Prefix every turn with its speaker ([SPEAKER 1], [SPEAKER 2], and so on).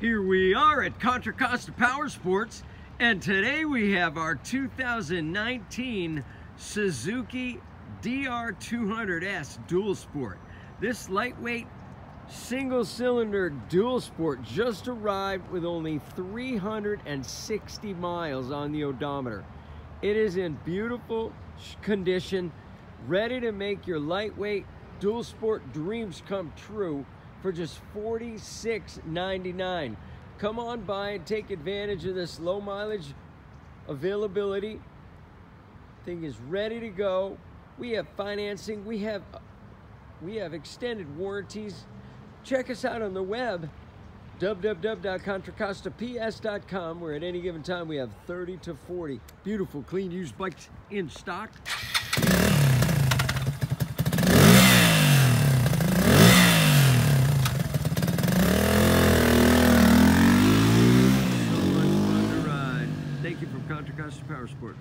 [SPEAKER 1] Here we are at Contra Costa Powersports, and today we have our 2019 Suzuki DR200S Dual Sport. This lightweight single-cylinder dual sport just arrived with only 360 miles on the odometer. It is in beautiful condition, ready to make your lightweight dual sport dreams come true for just $46.99. Come on by and take advantage of this low mileage availability. Thing is ready to go. We have financing, we have extended warranties. Check us out on the web, www.contracostaps.com, where at any given time we have 30 to 40 beautiful, clean, used bikes in stock. Thank you from Contra Costa Powersports.